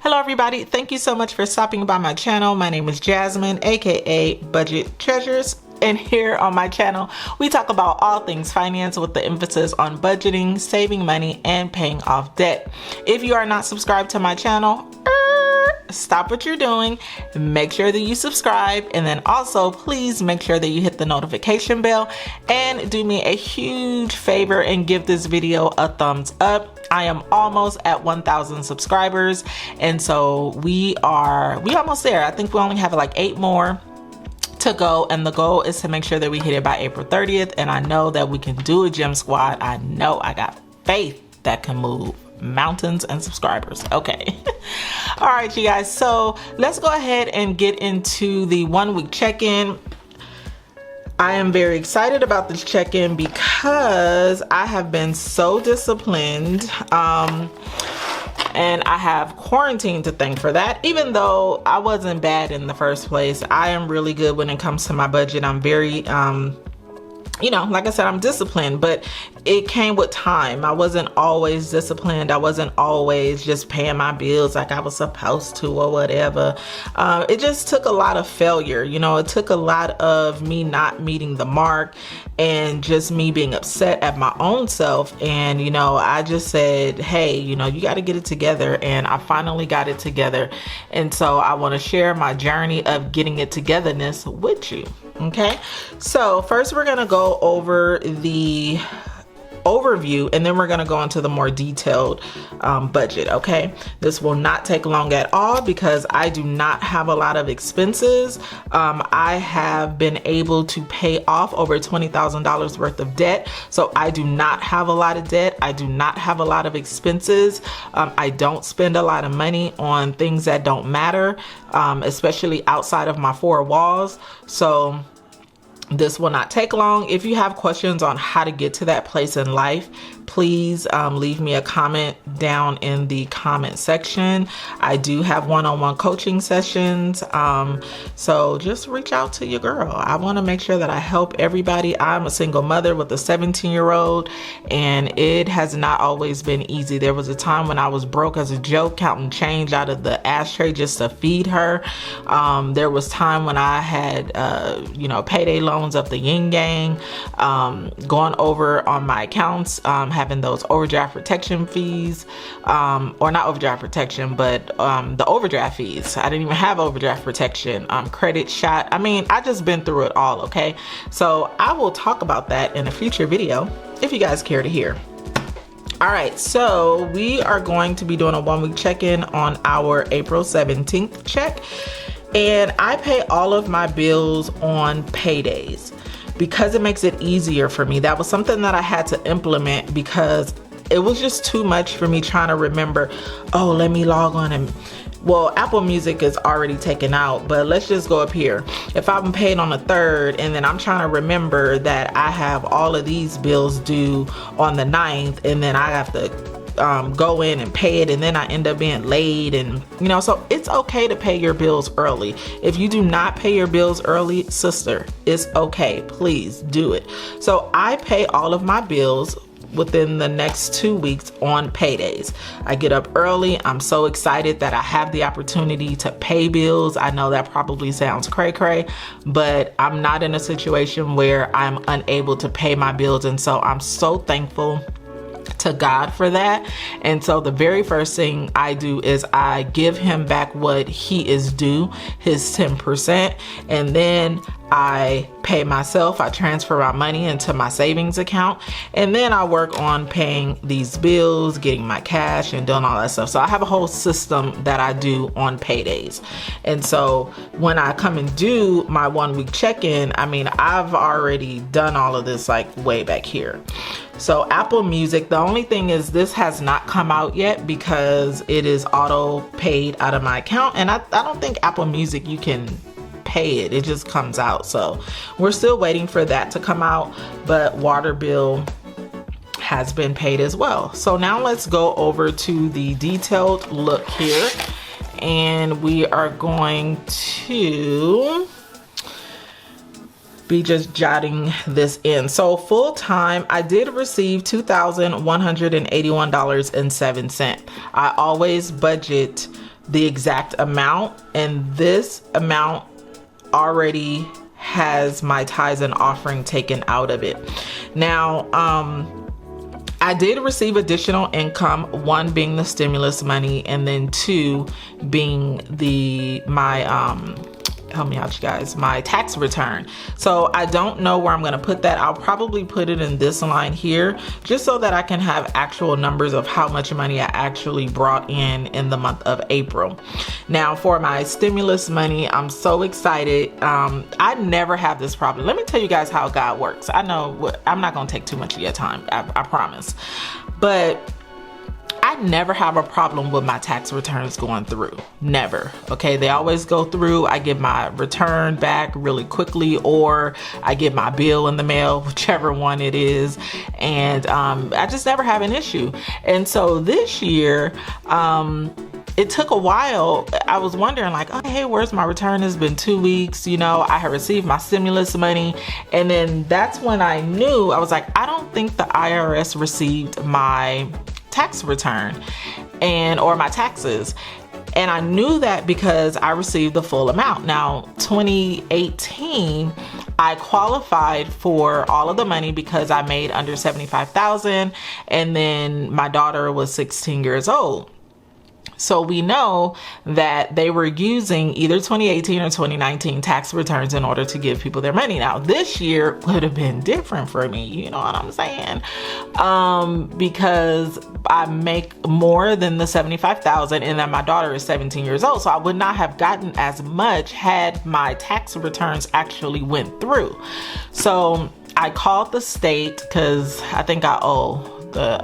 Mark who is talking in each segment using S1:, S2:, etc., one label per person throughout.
S1: Hello everybody, thank you so much for stopping by my channel. My name is Jasmine, aka Budget Treasures, and here on my channel we talk about all things finance with the emphasis on budgeting, saving money, and paying off debt. If you are not subscribed to my channel, stop what you're doing, make sure that you subscribe, and then also please make sure that you hit the notification bell and do me a huge favor and give this video a thumbs up. I am almost at 1,000 subscribers, and so we almost there. I think we only have like 8 more to go, and the goal is to make sure that we hit it by April 30th, and I know that we can do a gym squad. I know I got faith that can move mountains and subscribers. Okay. All right, you guys, so let's go ahead and get into the 1 week check-in. I am very excited about this check-in because I have been so disciplined, and I have quarantine to thank for that. Even though I wasn't bad in the first place, I am really good when it comes to my budget. I'm very you know, like I said, I'm disciplined, but it came with time. I wasn't always disciplined. I wasn't always just paying my bills like I was supposed to or whatever. It just took a lot of failure. You know, it took a lot of me not meeting the mark and just me being upset at my own self. And, you know, I just said, hey, you know, you got to get it together. And I finally got it together. And so I want to share my journey of getting it togetherness with you. Okay, so first we're gonna go over the overview, and then we're gonna go into the more detailed budget. Okay, this will not take long at all because I do not have a lot of expenses. I have been able to pay off over $20,000 worth of debt, so I do not have a lot of debt. I do not have a lot of expenses. I don't spend a lot of money on things that don't matter, especially outside of my 4 walls. So this will not take long. If you have questions on how to get to that place in life, please leave me a comment down in the comment section. I do have one-on-one coaching sessions, so just reach out to your girl. I want to make sure that I help everybody. I'm a single mother with a 17-year-old, and it has not always been easy. There was a time when I was broke as a joke, counting change out of the ashtray just to feed her. There was time when I had you know, payday loans of the yin yang, going over on my accounts, having those overdraft protection fees, or not overdraft protection, but the overdraft fees. I didn't even have overdraft protection, credit shot. I mean, I just been through it all. Okay, so I will talk about that in a future video if you guys care to hear. All right, so we are going to be doing a 1 week check-in on our April 17th check, and I pay all of my bills on paydays because it makes it easier for me. That was something that I had to implement because it was just too much for me trying to remember, oh, let me log on and, well, Apple Music is already taken out, but let's just go up here. If I'm paid on the 3rd and then I'm trying to remember that I have all of these bills due on the 9th, and then I have to go in and pay it, and then I end up being late, and you know, so it's okay to pay your bills early. If you do not pay your bills early, sister, it's okay. Please do it. So I pay all of my bills within the next 2 weeks on paydays. I get up early. I'm so excited that I have the opportunity to pay bills. I know that probably sounds cray-cray, but I'm not in a situation where I'm unable to pay my bills, and so I'm so thankful to God for that. And so the very first thing I do is I give him back what he is due, his 10%, and then I pay myself. I transfer my money into my savings account, and then I work on paying these bills, getting my cash, and doing all that stuff. So I have a whole system that I do on paydays. And so when I come and do my 1 week check-in, I mean, I've already done all of this like way back here. So Apple Music, the only thing is this has not come out yet because it is auto paid out of my account, and I don't think Apple Music you can pay it. It just comes out. So we're still waiting for that to come out, but water bill has been paid as well. So now let's go over to the detailed look here, and we are going to be just jotting this in. So full time, I did receive $2,181.07. I always budget the exact amount, and this amount already has my tithes and offering taken out of it. Now, I did receive additional income, one being the stimulus money, and then two being help me out, you guys, my tax return. So I don't know where I'm going to put that. I'll probably put it in this line here, just so that I can have actual numbers of how much money I actually brought in the month of April. Now, for my stimulus money, I'm so excited. I never have this problem. Let me tell you guys how God works. I know I'm not going to take too much of your time, I promise. But I never have a problem with my tax returns going through. Never. Okay. They always go through. I get my return back really quickly, or I get my bill in the mail, whichever one it is. And I just never have an issue. And so this year, it took a while. I was wondering like, oh, hey, where's my return? It's been 2 weeks. You know, I had received my stimulus money. And then that's when I knew, I was like, I don't think the IRS received my tax return or my taxes. And I knew that because I received the full amount. Now, 2018, I qualified for all of the money because I made under $75,000, and then my daughter was 16 years old. So we know that they were using either 2018 or 2019 tax returns in order to give people their money. Now, this year would have been different for me, you know what I'm saying? Because I make more than the 75,000, and then my daughter is 17 years old. So I would not have gotten as much had my tax returns actually went through. So I called the state because I think I owe the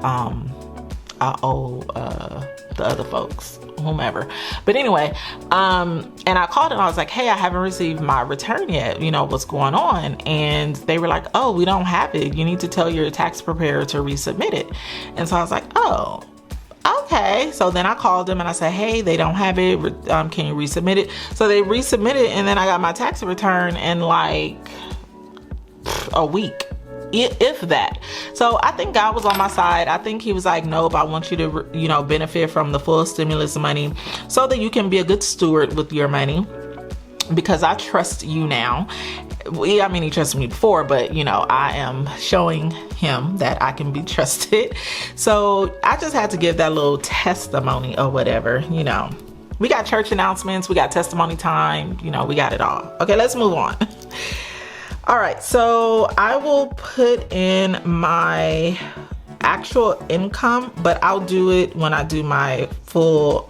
S1: other folks, whomever. But anyway, and I called and I was like, hey, I haven't received my return yet. You know, what's going on? And they were like, oh, we don't have it. You need to tell your tax preparer to resubmit it. And so I was like, oh, okay. So then I called them and I said, hey, they don't have it. Can you resubmit it? So they resubmitted, and then I got my tax return in like a week, if that. So I think God was on my side. I think he was like, nope, I want you to, you know, benefit from the full stimulus money so that you can be a good steward with your money, because I trust you now. I mean, he trusted me before, but you know, I am showing him that I can be trusted. So I just had to give that little testimony or whatever, you know. We got church announcements, we got testimony time, you know, we got it all. Okay, let's move on. All right, so I will put in my actual income, but I'll do it when I do my full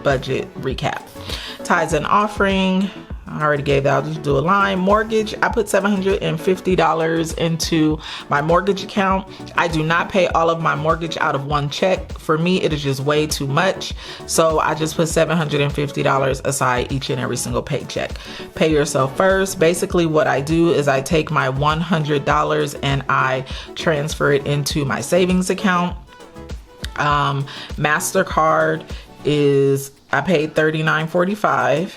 S1: budget recap. Tithes and offering, I already gave that. I'll just do a line. Mortgage, I put $750 into my mortgage account. I do not pay all of my mortgage out of one check. For me, it is just way too much. So I just put $750 aside each and every single paycheck. Pay yourself first. Basically what I do is I take my $100 and I transfer it into my savings account. MasterCard is, I paid $39.45.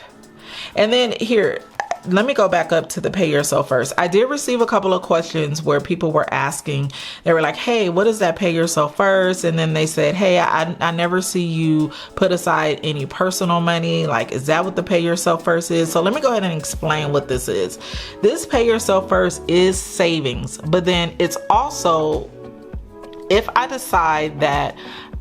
S1: And then here, let me go back up to the pay yourself first. I did receive a couple of questions where people were asking, they were like, hey, what is that pay yourself first? And then they said, hey, I never see you put aside any personal money. Like, is that what the pay yourself first is? So let me go ahead and explain what this is. This pay yourself first is savings, but then it's also, if I decide that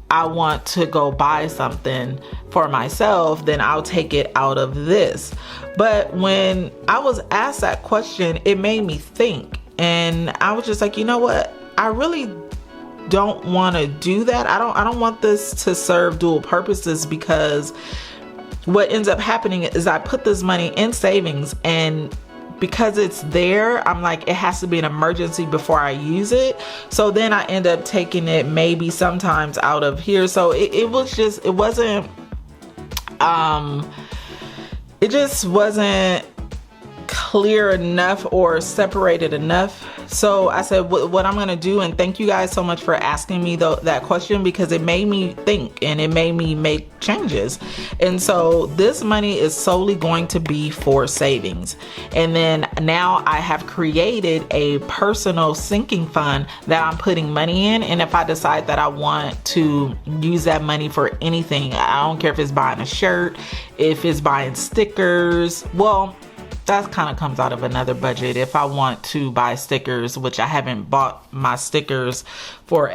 S1: I want to go buy something for myself, then I'll take it out of this. But when I was asked that question, it made me think, and I was just like, you know what? I really don't want to do that. I don't want this to serve dual purposes, because what ends up happening is I put this money in savings, and because it's there, I'm like, it has to be an emergency before I use it. So then I end up taking it maybe sometimes out of here. So it just wasn't clear enough or separated enough. So I said what I'm gonna do, and thank you guys so much for asking me that question, because it made me think and it made me make changes. And so this money is solely going to be for savings. And then now I have created a personal sinking fund that I'm putting money in, and if I decide that I want to use that money for anything, I don't care if it's buying a shirt, if it's buying stickers, well, that kind of comes out of another budget. If I want to buy stickers, which I haven't bought my stickers for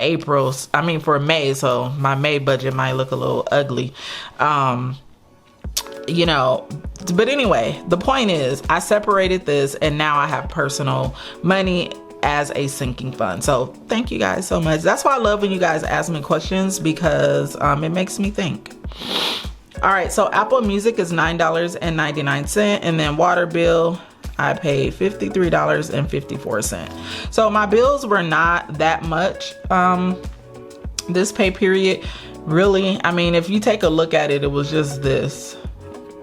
S1: for May, so my May budget might look a little ugly. You know, but anyway, the point is I separated this, and now I have personal money as a sinking fund. So thank you guys so much. That's why I love when you guys ask me questions, because it makes me think. All right, so Apple Music is $9.99, and then water bill, I paid $53.54. So my bills were not that much this pay period, really. I mean, if you take a look at it, it was just this,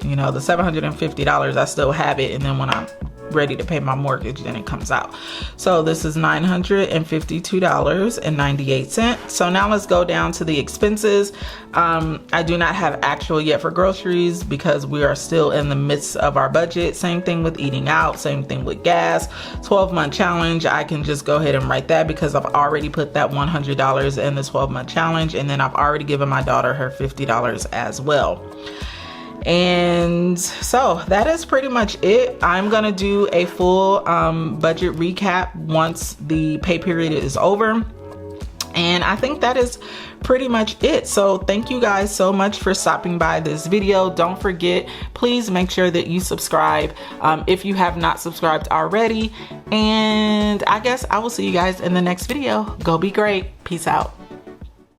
S1: you know, the $750, I still have it, and then when I'm ready to pay my mortgage, then it comes out. So this is $952.98. So now let's go down to the expenses. I do not have actual yet for groceries because we are still in the midst of our budget. Same thing with eating out, same thing with gas. 12-month challenge, I can just go ahead and write that because I've already put that $100 in the 12-month challenge, and then I've already given my daughter her $50 as well. And so that is pretty much it. I'm gonna do a full budget recap once the pay period is over, and I think that is pretty much it. So thank you guys so much for stopping by this video. Don't forget, please make sure that you subscribe if you have not subscribed already, and I guess I will see you guys in the next video. Go be great. Peace out.